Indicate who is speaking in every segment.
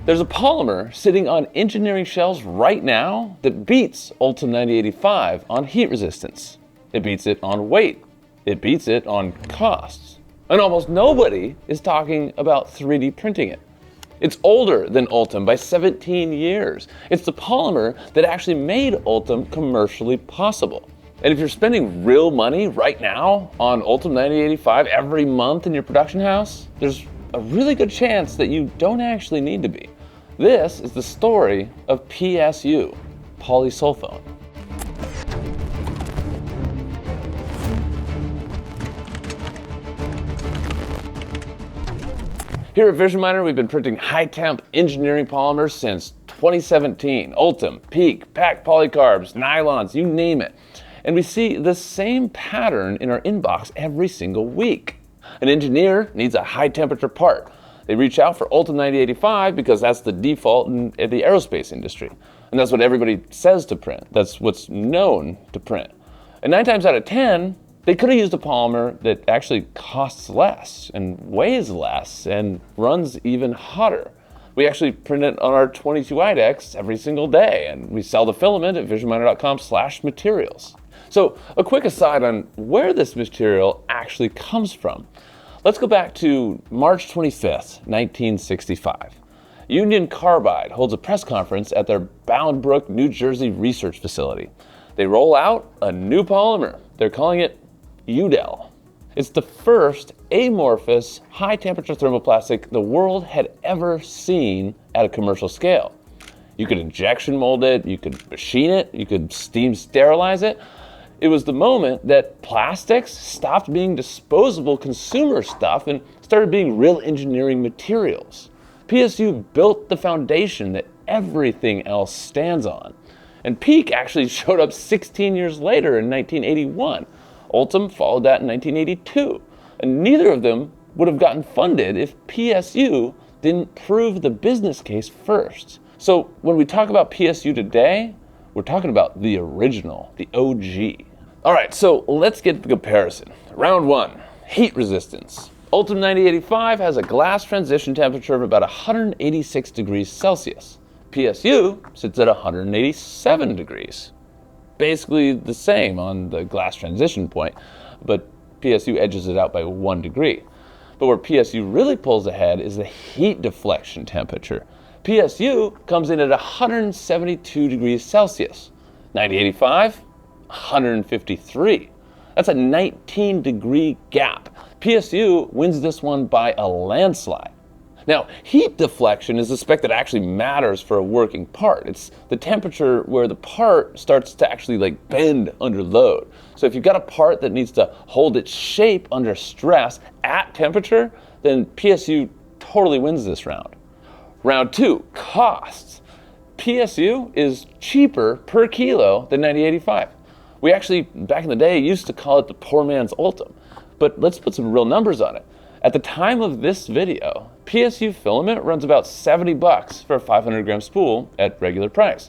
Speaker 1: There's a polymer sitting on engineering shelves right now that beats ULTEM 9085 on heat resistance. It beats it on weight. It beats it on costs. And almost nobody is talking about 3D printing it. It's older than ULTEM by 17 years. It's the polymer that actually made ULTEM commercially possible. And if you're spending real money right now on ULTEM 9085 every month in your production house, there's a really good chance that you don't actually need to be. This is the story of PSU, Polysulfone. Here at Vision Miner, we've been printing high-temp engineering polymers since 2017. ULTEM, PEEK, packed polycarbs, nylons, you name it. And we see the same pattern in our inbox every single week. An engineer needs a high-temperature part. They reach out for ULTEM 9085 because that's the default in the aerospace industry. And that's what everybody says to print. That's what's known to print. And 9 times out of 10, they could have used a polymer that actually costs less and weighs less and runs even hotter. We actually print it on our 22 IDEX every single day, and we sell the filament at visionminer.com/materials. So a quick aside on where this material actually comes from. Let's go back to March 25th, 1965. Union Carbide holds a press conference at their Bound Brook, New Jersey research facility. They roll out a new polymer. They're calling it UDEL. It's the first amorphous high-temperature thermoplastic the world had ever seen at a commercial scale. You could injection mold it, you could machine it, you could steam sterilize it. It was the moment that plastics stopped being disposable consumer stuff and started being real engineering materials. PSU built the foundation that everything else stands on. And PEEK actually showed up 16 years later in 1981. ULTEM followed that in 1982. And neither of them would have gotten funded if PSU didn't prove the business case first. So when we talk about PSU today, we're talking about the original, the OG. All right, so let's get the comparison. Round 1, heat resistance. ULTEM 9085 has a glass transition temperature of about 186 degrees Celsius. PSU sits at 187 degrees. Basically the same on the glass transition point, but PSU edges it out by 1 degree. But where PSU really pulls ahead is the heat deflection temperature. PSU comes in at 172 degrees Celsius. 9085, 153. That's a 19-degree gap. PSU wins this one by a landslide. Now, heat deflection is the spec that actually matters for a working part. It's the temperature where the part starts to actually bend under load. So if you've got a part that needs to hold its shape under stress at temperature, then PSU totally wins this round. Round 2, costs. PSU is cheaper per kilo than 9085. We actually, back in the day, used to call it the poor man's ULTEM. But let's put some real numbers on it. At the time of this video, PSU filament runs about $70 for a 500 gram spool at regular price.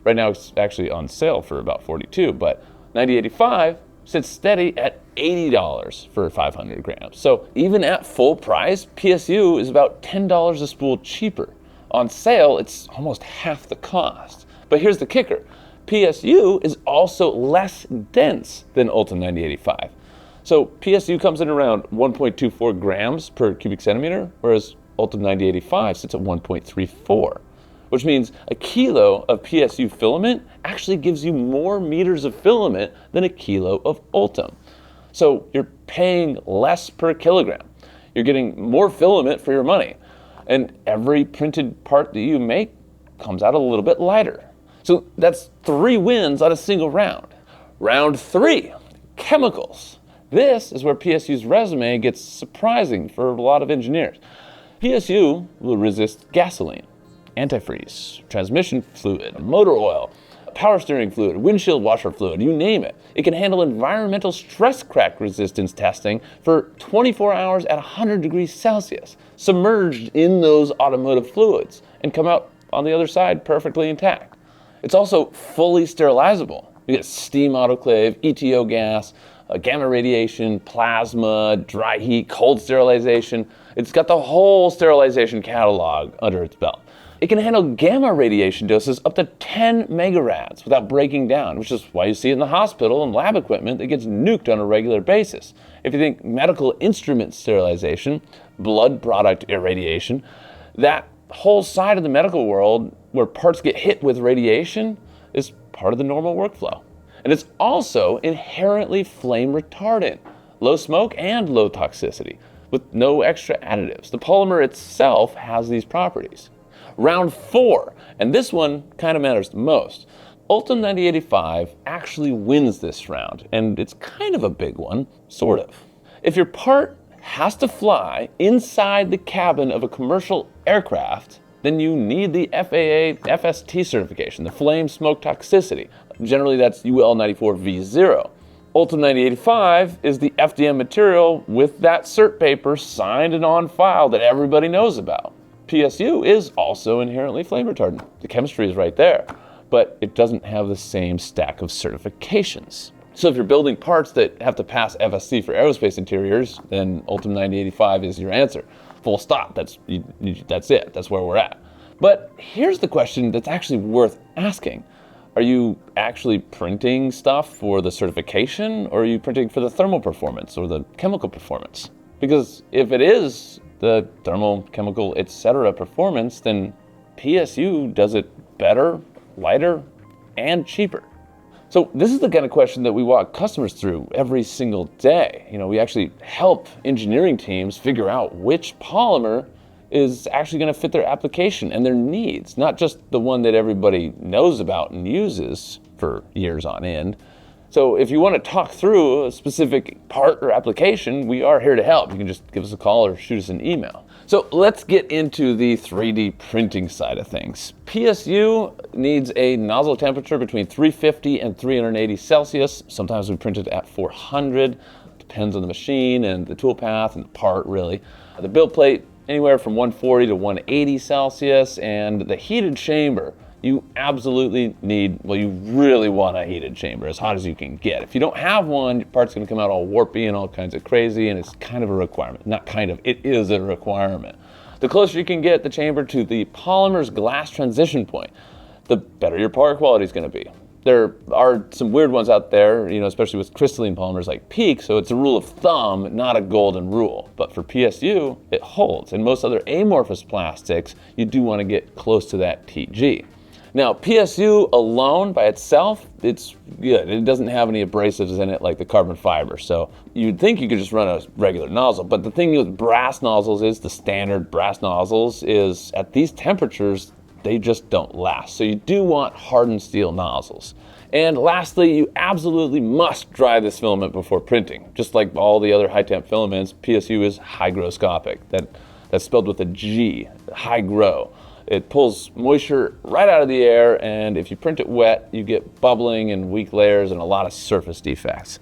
Speaker 1: Right now it's actually on sale for about $42, but 9085 sits steady at $80 for 500 grams. So even at full price, PSU is about $10 a spool cheaper. On sale, it's almost half the cost. But here's the kicker. PSU is also less dense than ULTEM 9085. So PSU comes in around 1.24 grams per cubic centimeter, whereas ULTEM 9085 sits at 1.34, which means a kilo of PSU filament actually gives you more meters of filament than a kilo of ULTEM. So you're paying less per kilogram. You're getting more filament for your money. And every printed part that you make comes out a little bit lighter. So that's 3 wins on a single round. Round 3, chemicals. This is where PSU's resume gets surprising for a lot of engineers. PSU will resist gasoline, antifreeze, transmission fluid, motor oil, power steering fluid, windshield washer fluid, you name it. It can handle environmental stress crack resistance testing for 24 hours at 100 degrees Celsius, submerged in those automotive fluids, and come out on the other side perfectly intact. It's also fully sterilizable. You get steam autoclave, ETO gas, gamma radiation, plasma, dry heat, cold sterilization. It's got the whole sterilization catalog under its belt. It can handle gamma radiation doses up to 10 megarads without breaking down, which is why you see it in the hospital and lab equipment that gets nuked on a regular basis. If you think medical instrument sterilization, blood product irradiation, that whole side of the medical world where parts get hit with radiation is part of the normal workflow. And it's also inherently flame retardant, low smoke and low toxicity, with no extra additives. The polymer itself has these properties. Round 4, and this one kind of matters the most. ULTEM 9085 actually wins this round, and it's kind of a big one, sort of. If your part has to fly inside the cabin of a commercial aircraft, then you need the FAA FST certification, the flame smoke toxicity. Generally that's UL 94V0. ULTEM 9085 is the FDM material with that cert paper signed and on file that everybody knows about. PSU is also inherently flame retardant. The chemistry is right there, but it doesn't have the same stack of certifications. So if you're building parts that have to pass FSC for aerospace interiors, then ULTEM 9085 is your answer. Full stop. That's it. That's where we're at. But here's the question that's actually worth asking. Are you actually printing stuff for the certification, or are you printing for the thermal performance or the chemical performance? Because if it is the thermal, chemical, etc. performance, then PSU does it better, lighter, and cheaper. So this is the kind of question that we walk customers through every single day. We actually help engineering teams figure out which polymer is actually going to fit their application and their needs, not just the one that everybody knows about and uses for years on end. So if you want to talk through a specific part or application, we are here to help. You can just give us a call or shoot us an email. So let's get into the 3D printing side of things. PSU needs a nozzle temperature between 350 and 380 Celsius. Sometimes we print it at 400. Depends on the machine and the tool path and the part, really. The build plate, anywhere from 140 to 180 Celsius. And the heated chamber, you absolutely need, well, you really want a heated chamber, as hot as you can get. If you don't have one, your part's gonna come out all warpy and all kinds of crazy, and it's kind of a requirement. Not kind of, it is a requirement. The closer you can get the chamber to the polymer's glass transition point, the better your part quality is gonna be. There are some weird ones out there, especially with crystalline polymers like PEEK, so it's a rule of thumb, not a golden rule. But for PSU, it holds. And most other amorphous plastics, you do wanna get close to that TG. Now, PSU alone by itself, it's good. It doesn't have any abrasives in it like the carbon fiber. So you'd think you could just run a regular nozzle. But the thing with brass nozzles is, the standard brass nozzles is, at these temperatures, they just don't last. So you do want hardened steel nozzles. And lastly, you absolutely must dry this filament before printing. Just like all the other high-temp filaments, PSU is hygroscopic. That's spelled with a G, hygro. It pulls moisture right out of the air, and if you print it wet, you get bubbling and weak layers and a lot of surface defects.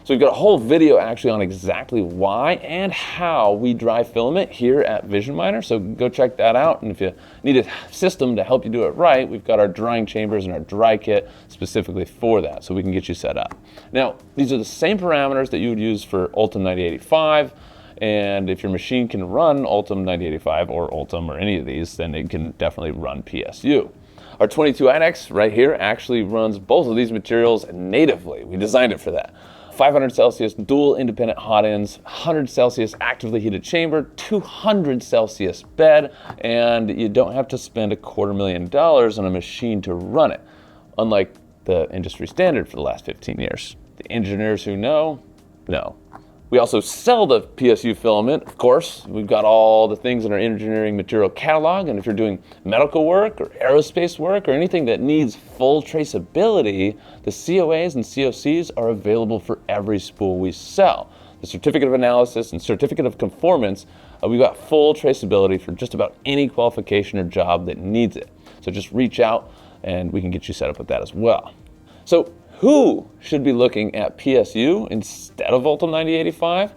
Speaker 1: So we've got a whole video actually on exactly why and how we dry filament here at Vision Miner, so go check that out. And if you need a system to help you do it right, we've got our drying chambers and our dry kit specifically for that, so we can get you set up. Now, these are the same parameters that you would use for ULTEM 9085. And if your machine can run ULTEM 9085 or ULTEM or any of these, then it can definitely run PSU. Our 22 IDEX right here actually runs both of these materials natively. We designed it for that. 500 Celsius dual independent hot ends, 100 Celsius actively heated chamber, 200 Celsius bed, and you don't have to spend $250,000 on a machine to run it, unlike the industry standard for the last 15 years. The engineers who know. We also sell the PSU filament, of course. We've got all the things in our engineering material catalog, and if you're doing medical work or aerospace work or anything that needs full traceability, the COAs and COCs are available for every spool we sell. The certificate of analysis and certificate of conformance, we've got full traceability for just about any qualification or job that needs it. So just reach out and we can get you set up with that as well. So who should be looking at PSU instead of ULTEM 9085?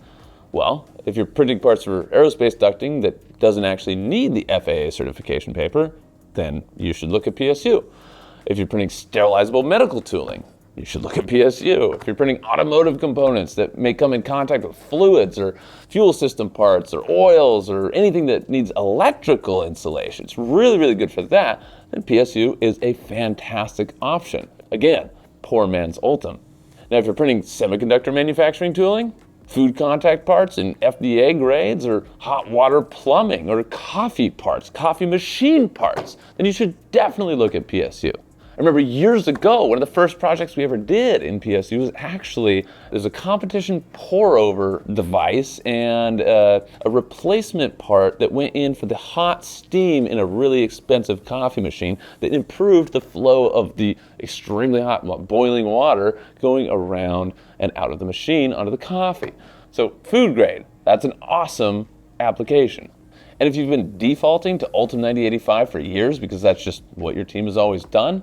Speaker 1: Well, if you're printing parts for aerospace ducting that doesn't actually need the FAA certification paper, then you should look at PSU. If you're printing sterilizable medical tooling, you should look at PSU. If you're printing automotive components that may come in contact with fluids or fuel system parts or oils or anything that needs electrical insulation, it's really, really good for that, then PSU is a fantastic option. Again, poor man's ULTEM. Now, if you're printing semiconductor manufacturing tooling, food contact parts in FDA grades, or hot water plumbing, or coffee parts, coffee machine parts, then you should definitely look at PSU. I remember years ago, one of the first projects we ever did in PSU was actually, there's a competition pour-over device and a replacement part that went in for the hot steam in a really expensive coffee machine that improved the flow of the extremely hot boiling water going around and out of the machine onto the coffee. So food grade, that's an awesome application. And if you've been defaulting to ULTEM 9085 for years because that's just what your team has always done,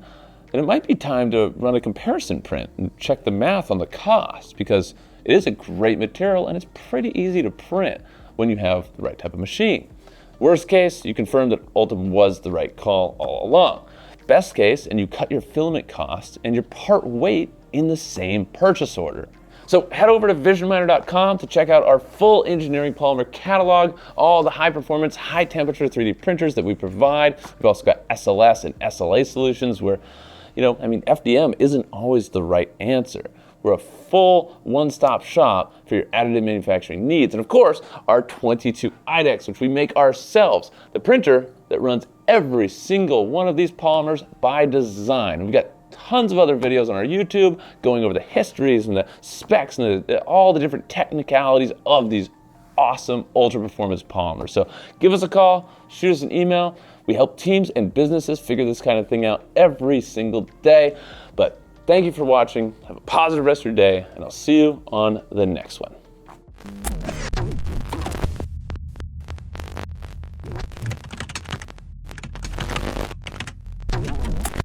Speaker 1: then it might be time to run a comparison print and check the math on the cost, because it is a great material and it's pretty easy to print when you have the right type of machine. Worst case, you confirm that ULTEM was the right call all along. Best case, and you cut your filament cost and your part weight in the same purchase order. So head over to visionminer.com to check out our full engineering polymer catalog, all the high performance, high temperature 3D printers that we provide. We've also got SLS and SLA solutions where, FDM isn't always the right answer. We're a full one-stop shop for your additive manufacturing needs. And of course, our 22 IDEX, which we make ourselves, the printer that runs every single one of these polymers by design. We've got tons of other videos on our YouTube going over the histories and the specs and all the different technicalities of these awesome ultra performance polymers. So give us a call, shoot us an email. We help teams and businesses figure this kind of thing out every single day. But thank you for watching. Have a positive rest of your day, and I'll see you on the next one.